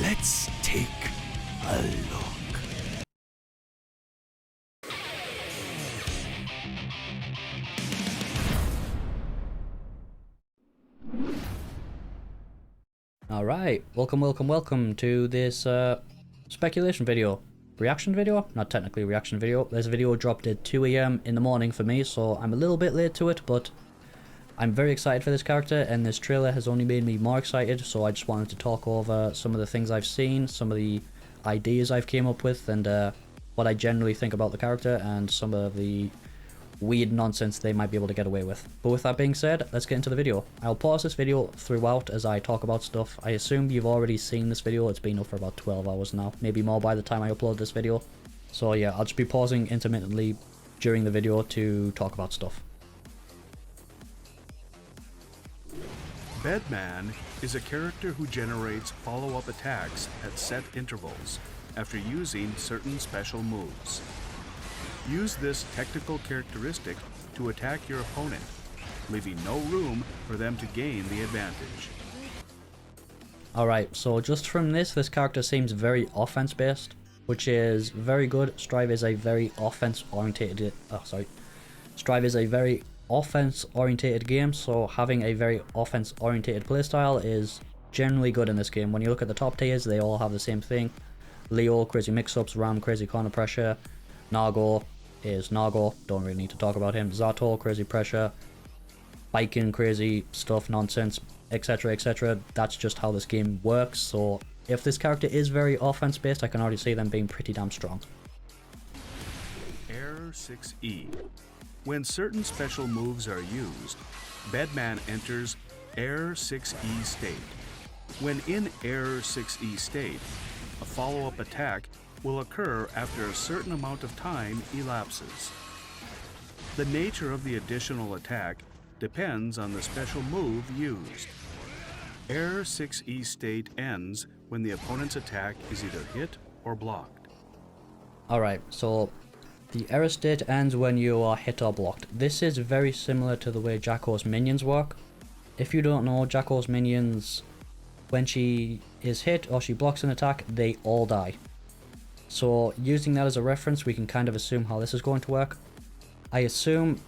Let's take a look. Alright, welcome to this speculation video. Reaction video? Not technically a reaction video. This video dropped at 2 AM in the morning for me, so I'm a little bit late to it, but I'm very excited for this character, and this trailer has only made me more excited, so I just wanted to talk over some of the things I've seen, some of the ideas I've came up with, and what I generally think about the character, and some of the weird nonsense they might be able to get away with. But with that being said, let's get into the video. I'll pause this video throughout as I talk about stuff. I assume you've already seen this video. It's been up for about 12 hours now, maybe more by the time I upload this video. So yeah, I'll just be pausing intermittently during the video to talk about stuff. Bedman is a character who generates follow-up attacks at set intervals after using certain special moves. Use this technical characteristic to attack your opponent, leaving no room for them to gain the advantage. Alright, so just from this character seems very offense based, which is very good. Strive is a very offense orientated game, so having a very offense orientated playstyle is generally good in this game. When you look at the top tiers, they all have the same thing. Leo, crazy mix-ups, Ram, crazy corner pressure, Nago is Nago, don't really need to talk about him, Zato, crazy pressure, biking, crazy stuff, nonsense, etc, etc. That's just how this game works, so if this character is very offense based, I can already see them being pretty damn strong. Error 6E. When certain special moves are used, Bedman enters Error 6E state. When in Error 6E state, a follow-up attack will occur after a certain amount of time elapses. The nature of the additional attack depends on the special move used. Error 6E state ends when the opponent's attack is either hit or blocked. Alright, so the error state ends when you are hit or blocked. This is very similar to the way Jacko's minions work. If you don't know, Jacko's minions, when she is hit or she blocks an attack, they all die. So using that as a reference, we can kind of assume how this is going to work. I assume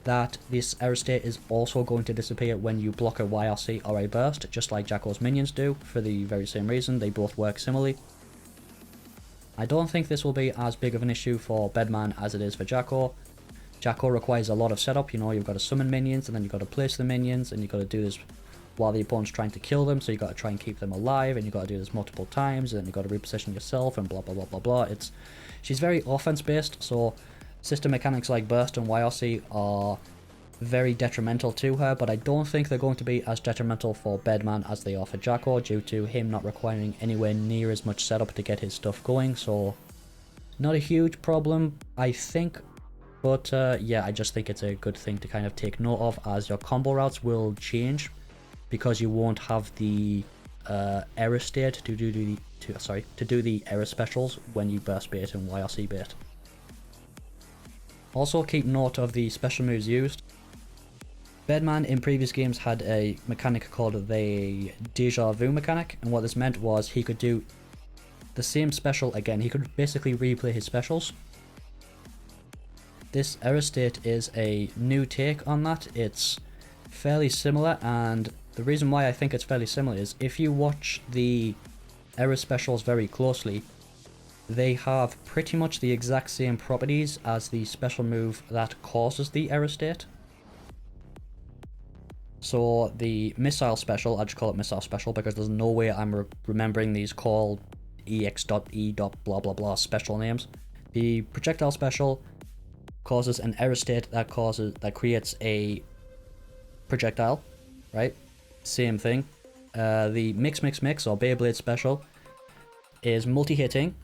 that this error state is also going to disappear when you block a YRC or a burst, just like Jacko's minions do, for the very same reason. They both work similarly. I don't think this will be as big of an issue for Bedman as it is for Jacko. Jacko requires a lot of setup, you know, you've got to summon minions, and then you've got to place the minions, and you've got to do this while the opponent's trying to kill them, so you got to try and keep them alive, and you got to do this multiple times, and then you got to reposition yourself, and blah blah blah blah blah. She's very offense based, so system mechanics like burst and YRC are very detrimental to her, but I don't think they're going to be as detrimental for Bedman as they are for Jacko, due to him not requiring anywhere near as much setup to get his stuff going. So not a huge problem, I think. But yeah, I just think it's a good thing to kind of take note of, as your combo routes will change, because you won't have the error state to do the error specials when you burst bait and YRC bait. Also keep note of the special moves used. Bedman in previous games had a mechanic called the Deja Vu mechanic, and what this meant was he could do the same special again. He could basically replay his specials. This error state is a new take on that. It's fairly similar, and the reason why I think it's fairly similar is if you watch the error specials very closely, they have pretty much the exact same properties as the special move that causes the error state. So the missile special, I just call it missile special because there's no way I'm remembering these called ex.e. blah blah blah special names. The projectile special causes an error state that creates a projectile, right? Same thing. The mix or Beyblade special is multi-hitting,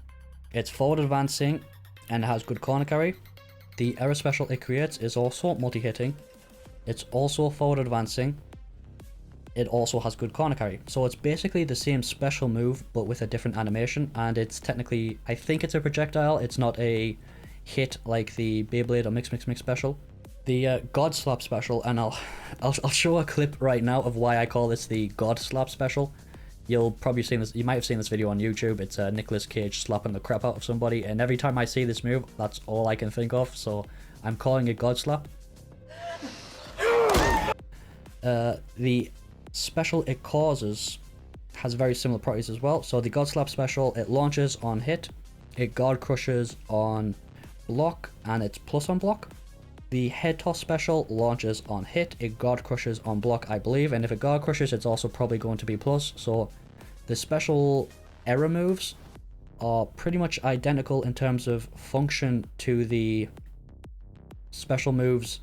it's forward advancing, and has good corner carry. The error special it creates is also multi-hitting, it's also forward advancing, it also has good corner carry. So it's basically the same special move but with a different animation, and it's technically, I think it's a projectile, it's not a hit like the Beyblade or mix special. The God Slap special, and I'll show a clip right now of why I call this the God Slap special. You'll probably seen this. You might have seen this video on YouTube. It's Nicolas Cage slapping the crap out of somebody, and every time I see this move, that's all I can think of. So I'm calling it God Slap. The special it causes has very similar properties as well. So the God Slap special, it launches on hit, it guard crushes on block, and it's plus on block. The head toss special launches on hit, it guard crushes on block, I believe, and if it guard crushes, it's also probably going to be plus. So the special error moves are pretty much identical in terms of function to the special moves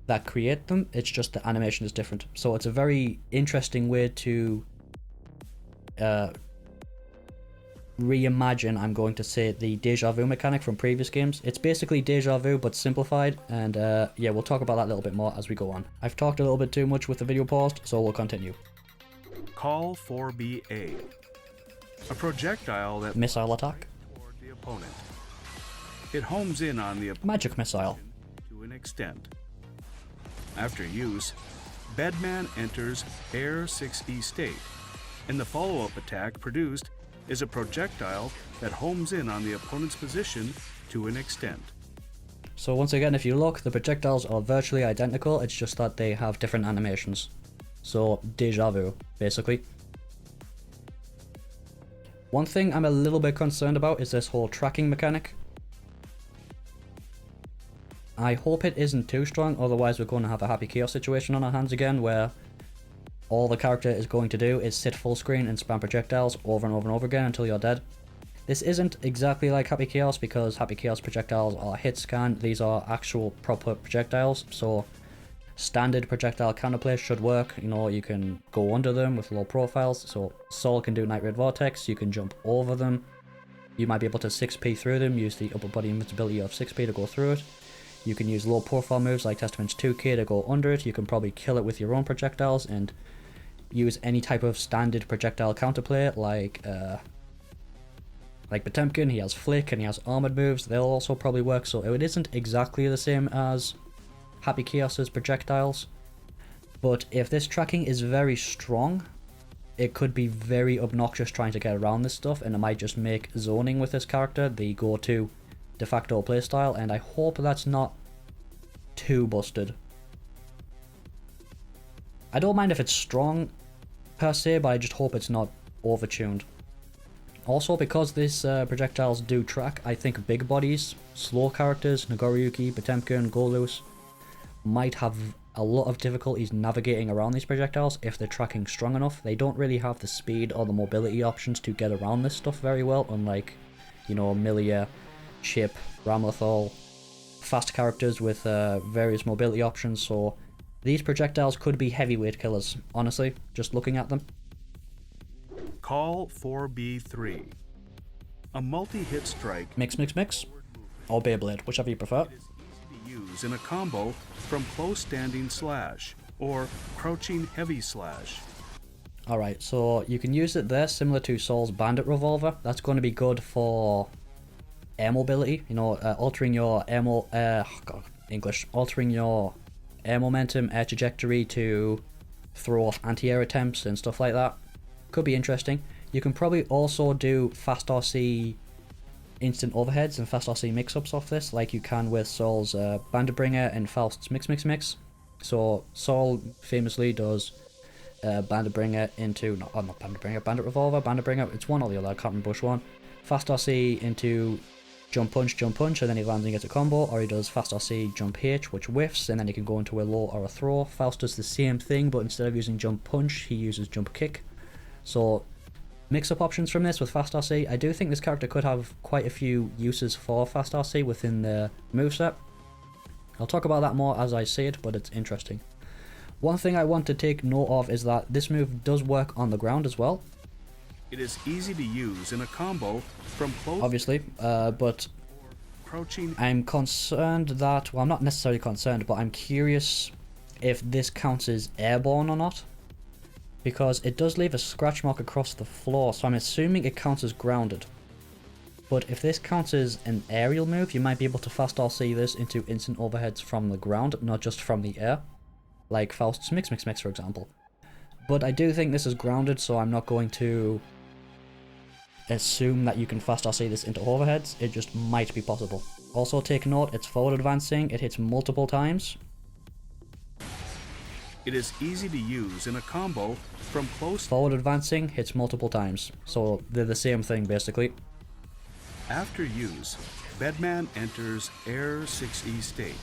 that create them. It's just the animation is different. So it's a very interesting way to reimagine, I'm going to say, the deja vu mechanic from previous games. It's basically deja vu but simplified, and yeah, we'll talk about that a little bit more as we go on. I've talked a little bit too much with the video paused, so we'll continue. Call 4BA. A projectile that Missile attack. toward the opponent. It homes in on the Magic missile. to an extent. After use, Bedman enters Air 6E state, and the follow-up attack produced is a projectile that homes in on the opponent's position to an extent. So once again, if you look, the projectiles are virtually identical, it's just that they have different animations. So deja vu, basically. One thing I'm a little bit concerned about is this whole tracking mechanic. I hope it isn't too strong, otherwise we're going to have a Happy Chaos situation on our hands again, where all the character is going to do is sit full screen and spam projectiles over and over and over again until you're dead. This isn't exactly like Happy Chaos, because Happy Chaos projectiles are hit scan, these are actual proper projectiles, so standard projectile counterplay should work. You know, you can go under them with low profiles, so Sol can do Night Raid Vortex, you can jump over them, you might be able to 6p through them, use the upper body invincibility of 6p to go through it. You can use low profile moves like Testament's 2k to go under it, you can probably kill it with your own projectiles, and use any type of standard projectile counterplay like Potemkin. He has flick and he has armored moves, they'll also probably work, so it isn't exactly the same as Happy Chaos's projectiles. But if this tracking is very strong, it could be very obnoxious trying to get around this stuff, and it might just make zoning with this character the go-to de facto playstyle, and I hope that's not too busted. I don't mind if it's strong per se, but I just hope it's not overtuned. Also, because these projectiles do track, I think big bodies, slow characters, Nagoriyuki, Potemkin, Golus, might have a lot of difficulties navigating around these projectiles if they're tracking strong enough. They don't really have the speed or the mobility options to get around this stuff very well, unlike, you know, Milia, Chip, Ramlethal, fast characters with various mobility options, so these projectiles could be heavyweight killers, honestly, just looking at them. Call 4B3. A multi-hit strike Mix, or Beyblade, whichever you prefer. is easy to use in a combo from close standing slash or crouching heavy slash. Alright, so you can use it there, similar to Sol's Bandit Revolver. That's going to be good for air mobility, you know, altering your altering your air momentum, air trajectory to throw off anti-air attempts and stuff like that. Could be interesting. You can probably also do fast RC instant overheads and fast RC mix-ups off this, like you can with Sol's Bandit Bringer and Faust's Mix. So Sol famously does Bandit Bringer into, not Bandit Bringer, Bandit Revolver, Bandit Bringer, it's one or the other, I can't remember which one. Fast RC into jump punch, and then he lands and gets a combo, or he does fast RC jump H, which whiffs, and then he can go into a low or a throw. Faust does the same thing, but instead of using jump punch, he uses jump kick. So mix-up options from this with fast RC. I do think this character could have quite a few uses for fast RC within the moveset. I'll talk about that more as I see it, but it's interesting. One thing I want to take note of is that this move does work on the ground as well. It is easy to use in a combo from close, Obviously, but crouching. I'm concerned that, well, I'm not necessarily concerned, but I'm curious if this counts as airborne or not, because it does leave a scratch mark across the floor, so I'm assuming it counts as grounded. But if this counts as an aerial move, you might be able to fast RC this into instant overheads from the ground, not just from the air, like Faust's Mix, for example. But I do think this is grounded, so I'm not going to assume that you can fast RC this into overheads. It just might be possible. Also take note, it's forward advancing, it hits multiple times. It is easy to use in a combo from close. Forward advancing hits multiple times, so they're the same thing basically. After use, Bedman enters Air 6E state.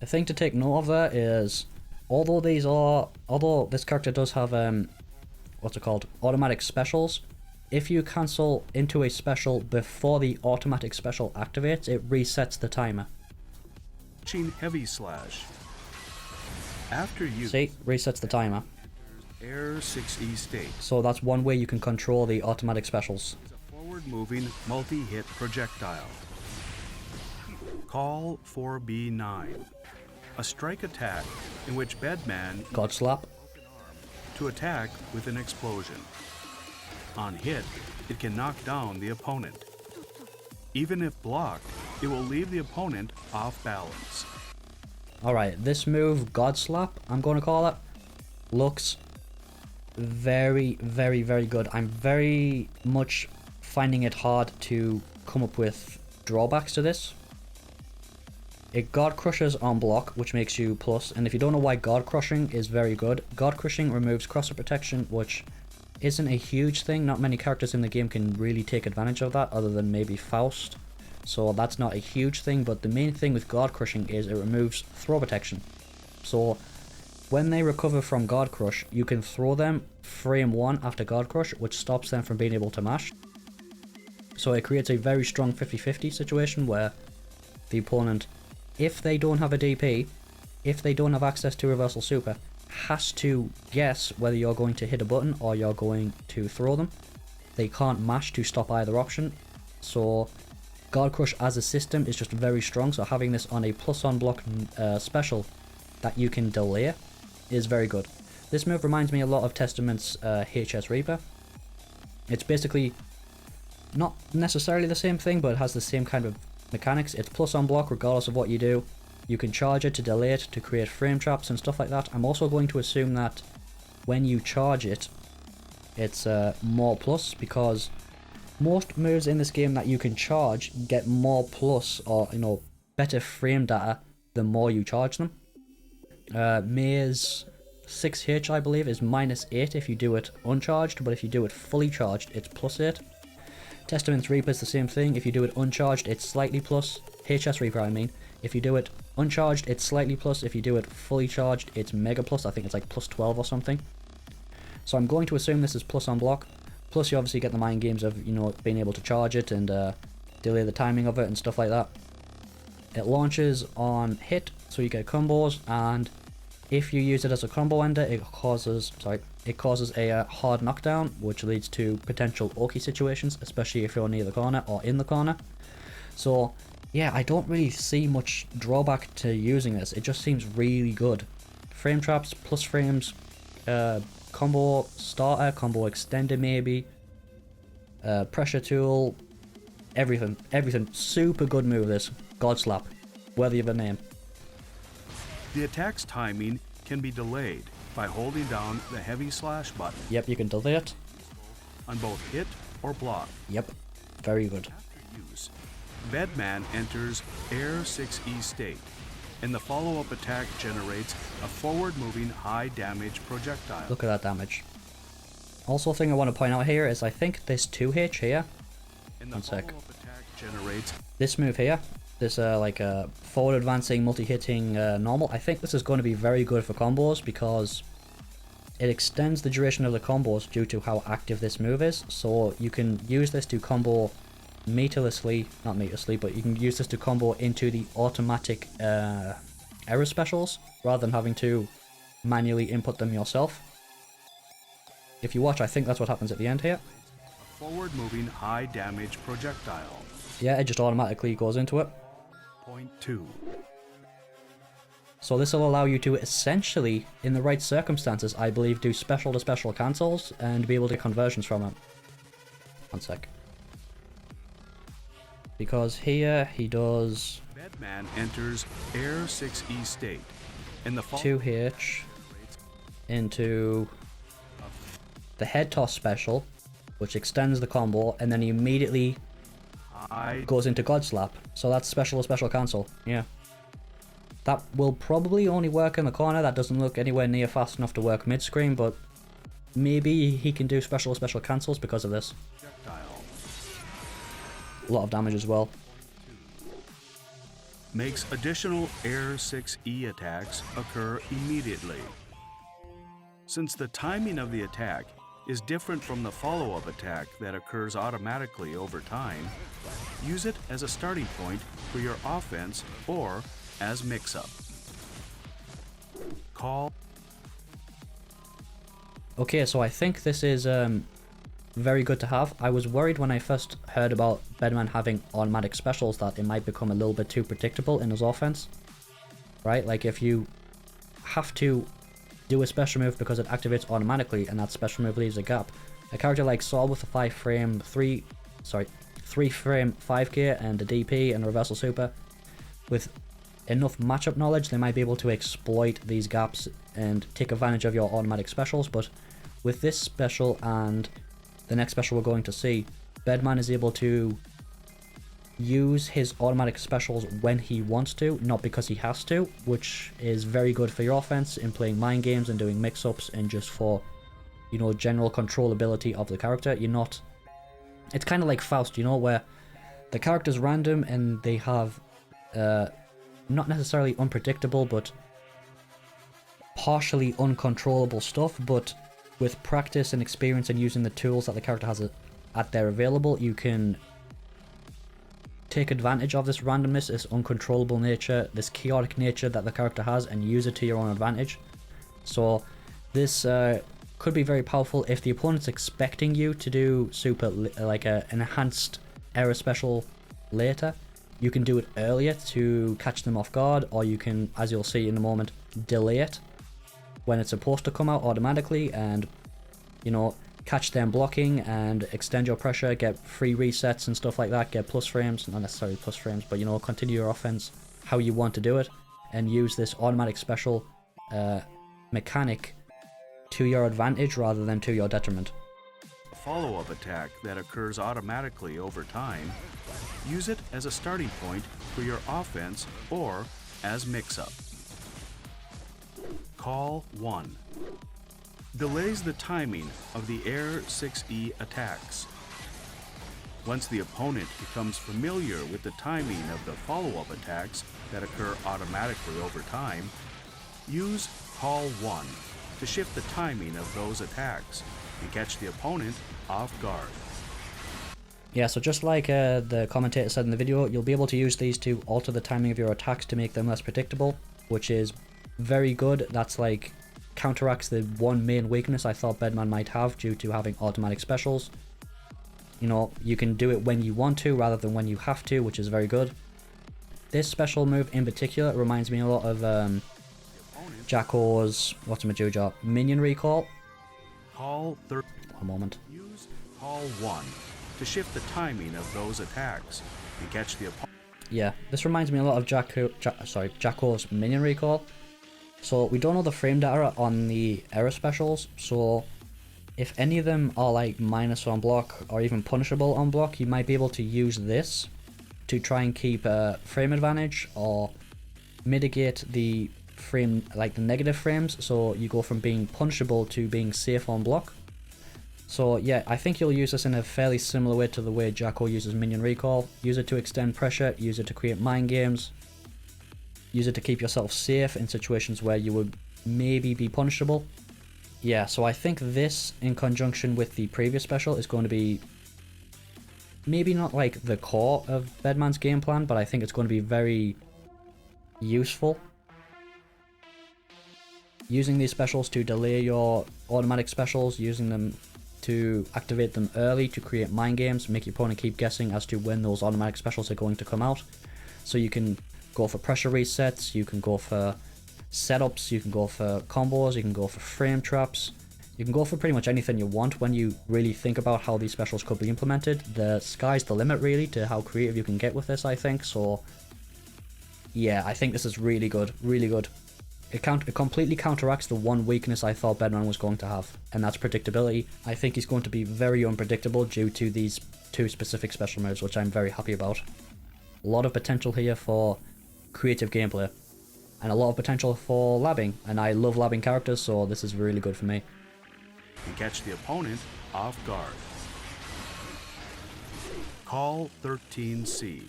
The thing to take note of there is, although this character does have what's it called, automatic specials, if you cancel into a special before the automatic special activates, it resets the timer. Heavy slash. After use, See, resets the timer. Air 6E state. So that's one way you can control the automatic specials. Is a forward-moving multi-hit projectile. Call 4B9. A strike attack in which Bedman God slap. to attack with an explosion. On hit, it can knock down the opponent. Even if blocked, it will leave the opponent off balance. Alright, this move, God slap, I'm going to call it, looks very, very, very good. I'm very much finding it hard to come up with drawbacks to this. It God crushes on block, which makes you plus, and if you don't know why God crushing is very good, God crushing removes crosser protection, which isn't a huge thing. Not many characters in the game can really take advantage of that, other than maybe Faust. So that's not a huge thing, but the main thing with God crushing is it removes throw protection. So when they recover from God crush, you can throw them frame 1 after God crush, which stops them from being able to mash. So it creates a very strong 50-50 situation where the opponent, if they don't have a DP, if they don't have access to reversal super, has to guess whether you're going to hit a button or you're going to throw them. They can't mash to stop either option. So God Crush as a system is just very strong, so having this on a plus on block special that you can delay is very good. This move reminds me a lot of Testament's HS Reaper. It's basically not necessarily the same thing, but it has the same kind of mechanics. It's plus on block regardless of what you do. You can charge it to delay it, to create frame traps and stuff like that. I'm also going to assume that when you charge it, it's more plus, because most moves in this game that you can charge get more plus, or better frame data the more you charge them. Maze 6H, I believe, is -8 if you do it uncharged, but if you do it fully charged, it's +8. Testament's Reaper is the same thing. If you do it uncharged, it's slightly plus. HS Reaper, I mean. If you do it uncharged, it's slightly plus. If you do it fully charged, it's mega plus. I think it's like +12 or something. So I'm going to assume this is plus on block. Plus you obviously get the mind games of, being able to charge it and delay the timing of it and stuff like that. It launches on hit, so you get combos, and if you use it as a combo ender, it causes a hard knockdown, which leads to potential Oki situations, especially if you're near the corner or in the corner. So yeah, I don't really see much drawback to using this. It just seems really good. Frame traps, plus frames, combo starter, combo extender maybe, pressure tool, everything. Super good move this. God slap. Worthy of a name. The attack's timing can be delayed by holding down the heavy slash button. Yep, you can delay it. On both hit or block. Yep, very good. After use, Bedman enters Air 6E state, and the follow-up attack generates a forward-moving high-damage projectile. Look at that damage. Also, a thing I want to point out here is I think this 2H here, And the follow-up attack generates this move here, this forward advancing multi-hitting normal, I think this is going to be very good for combos because it extends the duration of the combos due to how active this move is. So you can use this to combo not meterlessly, but you can use this to combo into the automatic error specials rather than having to manually input them yourself. If you watch, I think that's what happens at the end here. a forward-moving high-damage projectile. Yeah, it just automatically goes into it. Point 2. So this will allow you to essentially, in the right circumstances, I believe, do special to special cancels and be able to get conversions from it. One sec. Because here he does Bedman enters Air 6E state, and the 2H into the head toss special, which extends the combo, and then he immediately goes into God Slap. So that's special cancel. Yeah. That will probably only work in the corner. That doesn't look anywhere near fast enough to work mid-screen, but maybe he can do special cancels because of this. Projectile A lot of damage as well. makes additional Air 6E attacks occur immediately. Since the timing of the attack is different from the follow-up attack that occurs automatically over time, use it as a starting point for your offense or as mix-up. Call. Okay, so I think this is very good to have. I was worried when I first heard about Bedman having automatic specials that it might become a little bit too predictable in his offense. Right? Like if you have to do a special move because it activates automatically and that special move leaves a gap. A character like Saul with a 3 frame 5k and a DP and a reversal super, with enough matchup knowledge, they might be able to exploit these gaps and take advantage of your automatic specials. But with this special and the next special we're going to see, Bedman is able to use his automatic specials when he wants to, not because he has to, which is very good for your offense in playing mind games and doing mix-ups and just for, you know, general controllability of the character. You're not... It's kind of like Faust, you know, where the character's random and they have not necessarily unpredictable, but partially uncontrollable stuff, but with practice and experience and using the tools that the character has at their available, you can take advantage of this randomness, this uncontrollable nature, this chaotic nature that the character has, and use it to your own advantage. So this could be very powerful if the opponent's expecting you to do super, like an enhanced error special later. You can do it earlier to catch them off guard, or you can, as you'll see in a moment, delay it when it's supposed to come out automatically and, you know, catch them blocking and extend your pressure, get free resets and stuff like that, get plus frames, not necessarily plus frames, but, you know, continue your offense how you want to do it, and use this automatic special mechanic to your advantage rather than to your detriment. A follow-up attack that occurs automatically over time, use it as a starting point for your offense or as mix-up. Call 1. Delays the timing of the Air 6E attacks. Once the opponent becomes familiar with the timing of the follow-up attacks that occur automatically over time, use Call 1 to shift the timing of those attacks and catch the opponent off guard. Yeah, so just like the commentator said in the video, you'll be able to use these to alter the timing of your attacks to make them less predictable, which is very good. That's like counteracts the one main weakness I thought Bedman might have due to having automatic specials. You know, you can do it when you want to rather than when you have to, which is very good. This special move in particular reminds me a lot of Jacko's minion recall. Call 3. One moment. Use Call 1 to shift the timing of those attacks and catch the opponent. Yeah, this reminds me a lot of Jacko's minion recall. So we don't know the frame data on the error specials, so if any of them are like minus on block or even punishable on block, you might be able to use this to try and keep a frame advantage or mitigate the frame, like the negative frames, so you go from being punishable to being safe on block. So yeah, I think you'll use this in a fairly similar way to the way Jacko uses minion recall. Use it to extend pressure, use it to create mind games, use it to keep yourself safe in situations where you would maybe be punishable. Yeah, so I think this in conjunction with the previous special is going to be maybe not like the core of Bedman's game plan, but I think it's going to be very useful. Using these specials to delay your automatic specials, using them to activate them early to create mind games, make your opponent keep guessing as to when those automatic specials are going to come out. So you can go for pressure resets, you can go for setups, you can go for combos, you can go for frame traps, you can go for pretty much anything you want when you really think about how these specials could be implemented. The sky's the limit really to how creative you can get with this, I think. So yeah, I think this is really good, really good. It completely counteracts the one weakness I thought Bedman was going to have, and that's predictability. I think he's going to be very unpredictable due to these two specific special moves, which I'm very happy about. A lot of potential here for creative gameplay, and a lot of potential for labbing, and I love labbing characters, so this is really good for me. And catch the opponent off guard. Call 13C.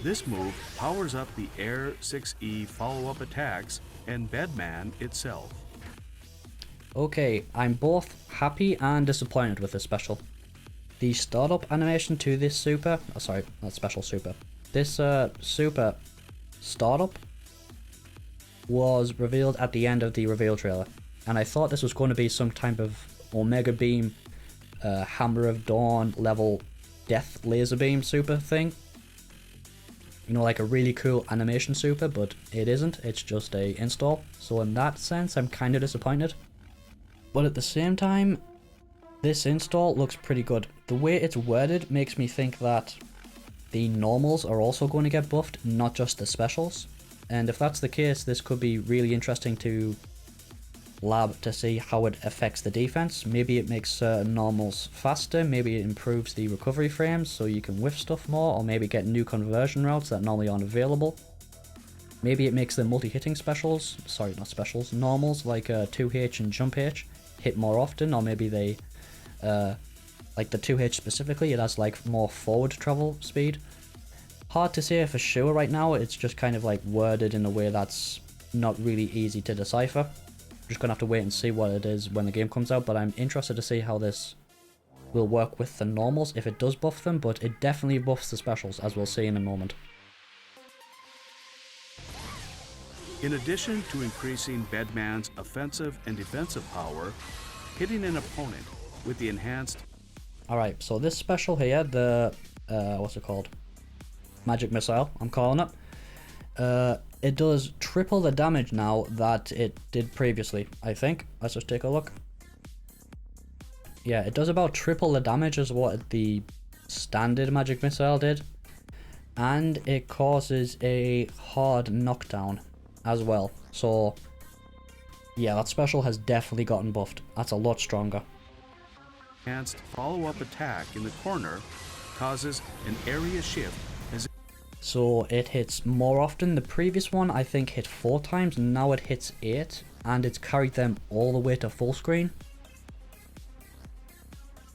This move powers up the Air 6E follow-up attacks and Bedman itself. Okay, I'm both happy and disappointed with this special. The startup animation to this super, oh, sorry, not special super. This super startup was revealed at the end of the reveal trailer, and I thought this was going to be some type of Omega Beam, Hammer of Dawn level death laser beam super thing. You know, like a really cool animation super, but it isn't, it's just a install. So in that sense, I'm kind of disappointed. But at the same time, this install looks pretty good. The way it's worded makes me think that the normals are also going to get buffed, not just the specials. And if that's the case, this could be really interesting to lab to see how it affects the defense. Maybe it makes certain normals faster, maybe it improves the recovery frames so you can whiff stuff more, or maybe get new conversion routes that normally aren't available. Maybe it makes the multi-hitting specials, sorry not specials, normals like 2H and Jump H hit more often, or maybe they, like the 2H specifically, it has like more forward travel speed. Hard to say for sure right now, it's just kind of like worded in a way that's not really easy to decipher. Just gonna have to wait and see what it is when the game comes out, but I'm interested to see how this will work with the normals if it does buff them, but it definitely buffs the specials, as we'll see in a moment. In addition to increasing Bedman's offensive and defensive power, hitting an opponent with the enhanced... Alright, so this special here, the, what's it called? Magic Missile, I'm calling it. It does triple the damage now that it did previously, I think. Let's just take a look. Yeah, it does about triple the damage as what the standard Magic Missile did. And it causes a hard knockdown as well. So, yeah, that special has definitely gotten buffed. That's a lot stronger. Enhanced follow-up attack in the corner causes an area shift. So it hits more often. The previous one I think hit 4 times, now it hits 8, and it's carried them all the way to full screen.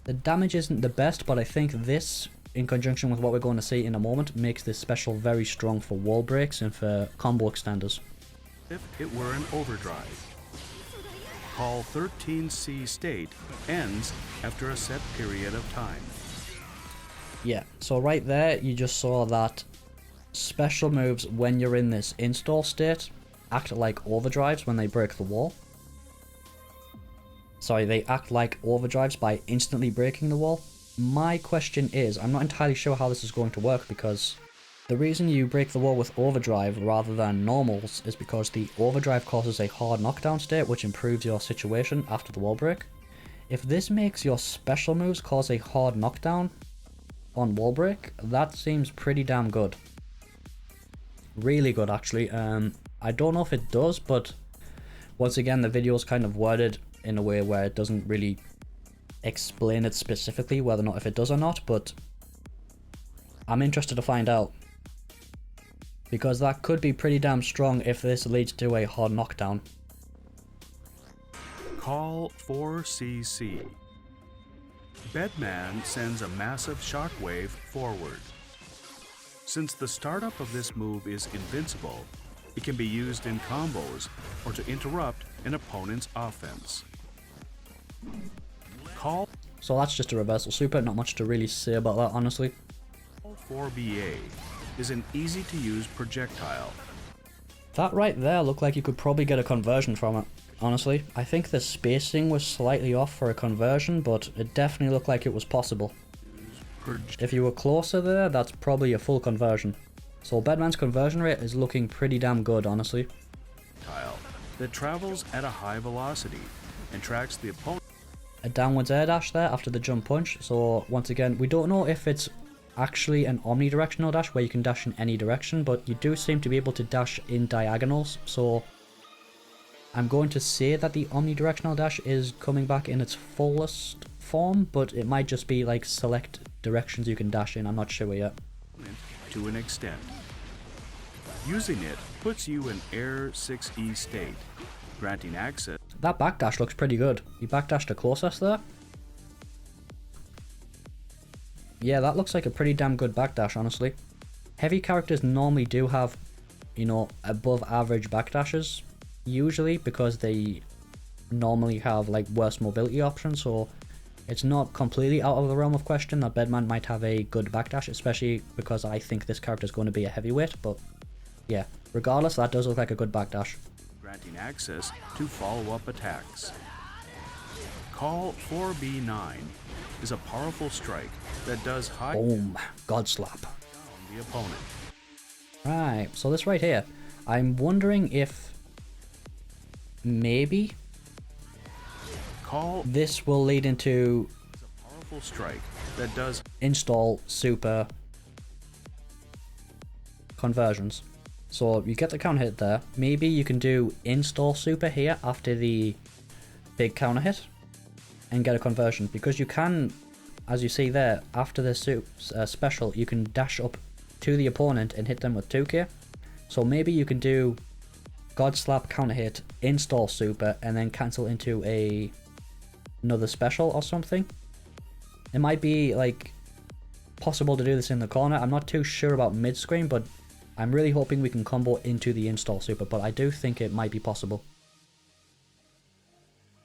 The damage isn't the best, but I think this, in conjunction with what we're going to see in a moment, makes this special very strong for wall breaks and for combo extenders. If it were an overdrive. Call 13C state ends after a set period of time. Yeah, so right there you just saw that special moves when you're in this install state act like overdrives when they break the wall. Sorry, they act like overdrives by instantly breaking the wall. My question is, I'm not entirely sure how this is going to work, because the reason you break the wall with overdrive rather than normals is because the overdrive causes a hard knockdown state which improves your situation after the wall break. If this makes your special moves cause a hard knockdown on wall break, that seems pretty damn good. Really good actually. I don't know if it does, but once again the video is kind of worded in a way where it doesn't really explain it specifically whether or not if it does or not, but I'm interested to find out, because that could be pretty damn strong if this leads to a hard knockdown. Call 4CC. Bedman sends a massive shockwave forward. Since the startup of this move is invincible, it can be used in combos or to interrupt an opponent's offense. Call So that's just a reversal super, not much to really say about that honestly. 4BA is an easy-to-use projectile. That right there looked like you could probably get a conversion from it, honestly. I think the spacing was slightly off for a conversion, but it definitely looked like it was possible. If you were closer there, that's probably a full conversion. So Bedman's conversion rate is looking pretty damn good, honestly. That travels at a high velocity and tracks the opponent. A downwards air dash there after the jump punch, so once again, we don't know if it's actually an omnidirectional dash where you can dash in any direction, but you do seem to be able to dash in diagonals, so I'm going to say that the omnidirectional dash is coming back in its fullest form, but it might just be like select directions you can dash in, I'm not sure yet. To an extent. Using it puts you in Air 6E state, granting access. That backdash looks pretty good. You backdashed the closest there. Yeah, that looks like a pretty damn good backdash, honestly. Heavy characters normally do have, you know, above average backdashes, usually, because they normally have like worse mobility options, so it's not completely out of the realm of question that Bedman might have a good backdash, especially because I think this character is going to be a heavyweight, but yeah, regardless, that does look like a good backdash. Granting access to follow-up attacks. Call 4B9 is a powerful strike that does high Boom, God slap. on the opponent. Right, so this right here, I'm wondering if maybe Call this will lead into is a powerful strike that does install super conversions. So you get the counter hit there. Maybe you can do install super here after the big counter hit and get a conversion, because you can, as you see there, after the special, you can dash up to the opponent and hit them with 2k. So maybe you can do God Slap counter hit, install super, and then cancel into another special or something. It might be like possible to do this in the corner. I'm not too sure about mid screen, but I'm really hoping we can combo into the install super, but I do think it might be possible.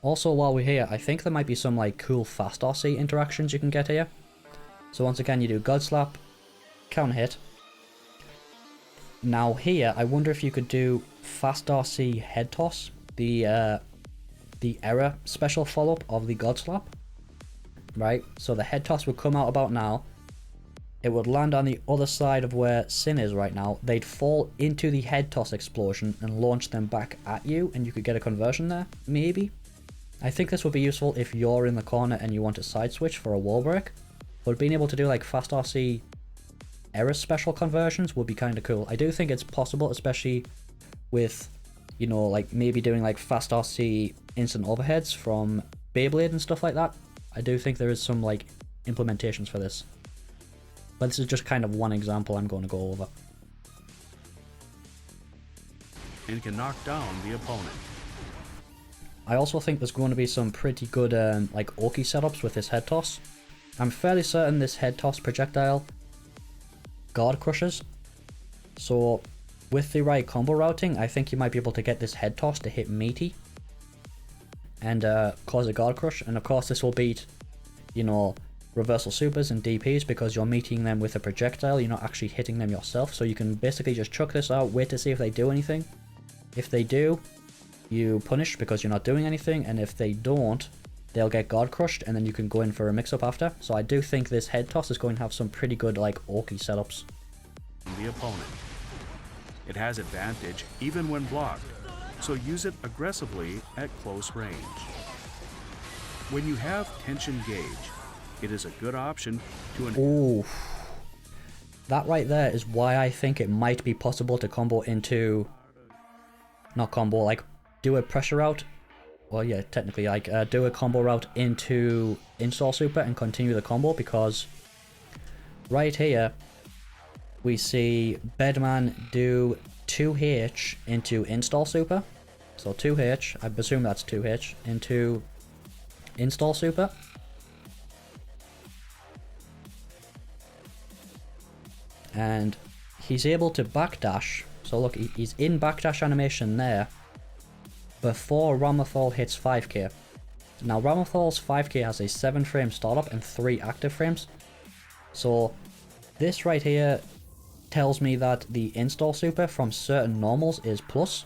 Also, while we're here, I think there might be some like cool fast RC interactions you can get here. So once again, you do God Slap, counter hit. Now here, I wonder if you could do fast RC head toss, the error special follow-up of the God Slap. Right, so the head toss would come out about now. It would land on the other side of where Sin is right now. They'd fall into the head toss explosion and launch them back at you, and you could get a conversion there, maybe. I think this would be useful if you're in the corner and you want to side switch for a wall break. But being able to do like fast RC error special conversions would be kind of cool. I do think it's possible, especially with, you know, like maybe doing like fast RC instant overheads from Beyblade and stuff like that. I do think there is some like implementations for this. But this is just kind of one example I'm going to go over. and can knock down the opponent. I also think there's going to be some pretty good like Oki setups with this head toss. I'm fairly certain this head toss projectile guard crushes. So with the right combo routing, I think you might be able to get this head toss to hit meaty and cause a guard crush. And of course this will beat, you know, reversal supers and DPs because you're meeting them with a projectile, you're not actually hitting them yourself. So you can basically just chuck this out, wait to see if they do anything. If they do, you punish because you're not doing anything, and if they don't, they'll get guard crushed, and then you can go in for a mix-up after. So I do think this head toss is going to have some pretty good like Oki setups. The opponent. It has advantage even when blocked, so use it aggressively at close range. When you have tension gauge, it is a good option to Ooh, that right there is why I think it might be possible to combo into, not combo, like do a pressure route. Well, yeah, technically, like do a combo route into install super and continue the combo, because right here we see Bedman do 2H into install super. So 2H, I presume that's 2H, into install super. And he's able to backdash. So look, he's in backdash animation there before Ramathal hits 5k. Now Ramathal's 5k has a 7 frame startup and 3 active frames. So this right here tells me that the install super from certain normals is plus.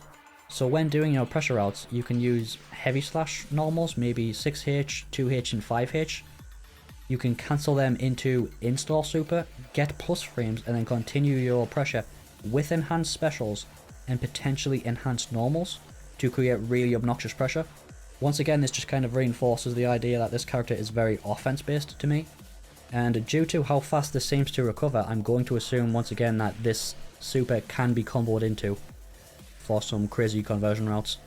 So when doing your pressure routes, you can use heavy slash normals, maybe 6H, 2H and 5H. You can cancel them into install super, get plus frames, and then continue your pressure with enhanced specials and potentially enhanced normals to create really obnoxious pressure. Once again, this just kind of reinforces the idea that this character is very offense based to me. And due to how fast this seems to recover, I'm going to assume once again that this super can be comboed into for some crazy conversion routes.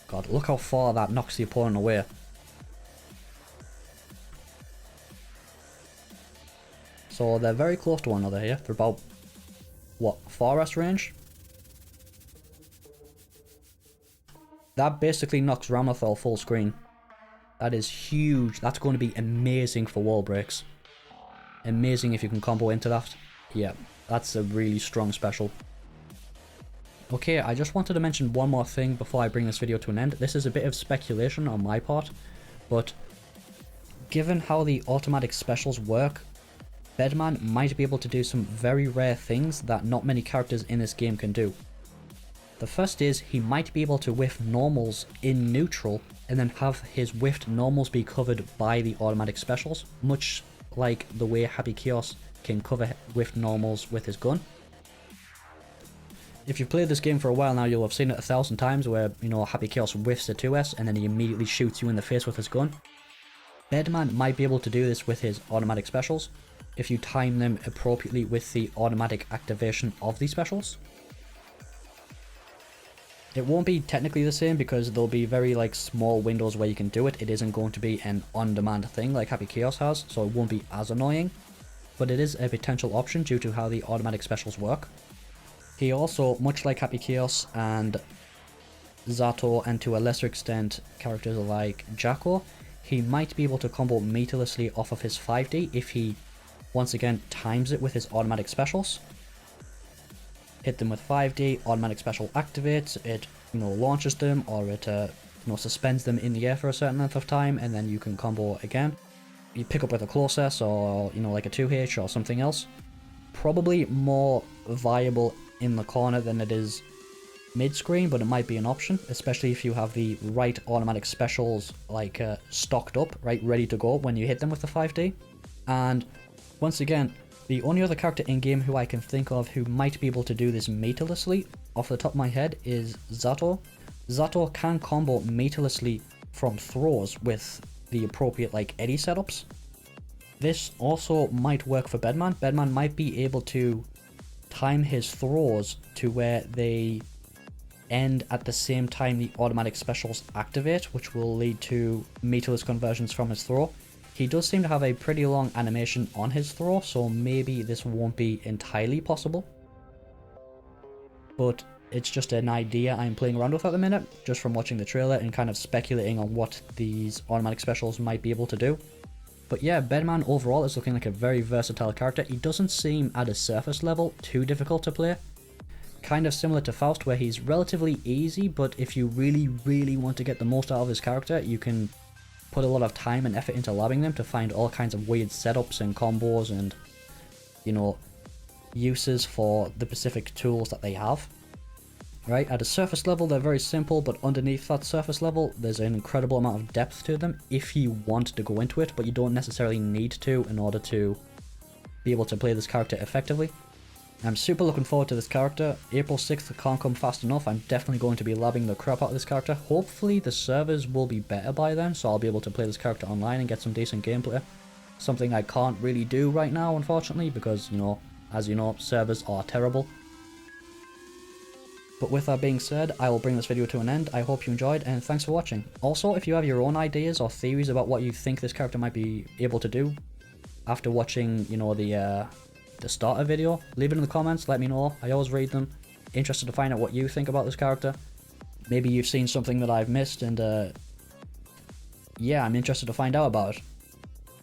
God, look how far that knocks the opponent away. So they're very close to one another here. They're about, what, 4S range? That basically knocks Ramathel full screen. That is huge. That's going to be amazing for wall breaks. Amazing if you can combo into that. Yeah, that's a really strong special. Okay, I just wanted to mention one more thing before I bring this video to an end. This is a bit of speculation on my part, but given how the automatic specials work, Bedman might be able to do some very rare things that not many characters in this game can do. The first is he might be able to whiff normals in neutral and then have his whiffed normals be covered by the automatic specials, much like the way Happy Chaos can cover whiffed normals with his gun. If you've played this game for a while now, you'll have seen it 1,000 times where, you know, Happy Chaos whiffs a 2S and then he immediately shoots you in the face with his gun. Bedman might be able to do this with his automatic specials, if you time them appropriately with the automatic activation of these specials. It won't be technically the same because there'll be very like small windows where you can do it. It isn't going to be an on-demand thing like Happy Chaos has, so it won't be as annoying. But it is a potential option due to how the automatic specials work. He also, much like Happy Chaos and Zato, and to a lesser extent characters like Jacko, he might be able to combo meterlessly off of his 5D if he once again times it with his automatic specials. Hit them with 5D, automatic special activates, it, you know, launches them, or it you know, suspends them in the air for a certain length of time, and then you can combo again. You pick up with a close S, or, you know, like a 2H or something else. Probably more viable in the corner than it is mid-screen, but it might be an option, especially if you have the right automatic specials like stocked up, right, ready to go when you hit them with the 5D. And once again, the only other character in-game who I can think of who might be able to do this meterlessly, off the top of my head, is Zato. Zato can combo meterlessly from throws with the appropriate like eddy setups. This also might work for Bedman. Bedman might be able to time his throws to where they end at the same time the automatic specials activate, which will lead to meterless conversions from his throw. He does seem to have a pretty long animation on his throw, so maybe this won't be entirely possible. But it's just an idea I'm playing around with at the minute, just from watching the trailer and kind of speculating on what these automatic specials might be able to do. But yeah, Bedman overall is looking like a very versatile character. He doesn't seem at a surface level too difficult to play. Kind of similar to Faust, where he's relatively easy, but if you really want to get the most out of his character, you can put a lot of time and effort into labbing them to find all kinds of weird setups and combos and, you know, uses for the specific tools that they have. Right, at a surface level they're very simple, but underneath that surface level there's an incredible amount of depth to them if you want to go into it, but you don't necessarily need to in order to be able to play this character effectively. I'm super looking forward to this character. April 6th can't come fast enough. I'm definitely going to be labbing the crap out of this character. Hopefully the servers will be better by then, so I'll be able to play this character online and get some decent gameplay. Something I can't really do right now, unfortunately, because, you know, as you know, servers are terrible. But with that being said, I will bring this video to an end. I hope you enjoyed, and thanks for watching. Also, if you have your own ideas or theories about what you think this character might be able to do after watching, you know, the starter video, leave it in the comments, let me know. I always read them. Interested to find out what you think about this character. Maybe you've seen something that I've missed, and yeah, I'm interested to find out about it.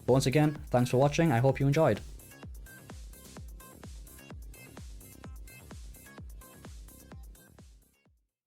But once again, thanks for watching. I hope you enjoyed.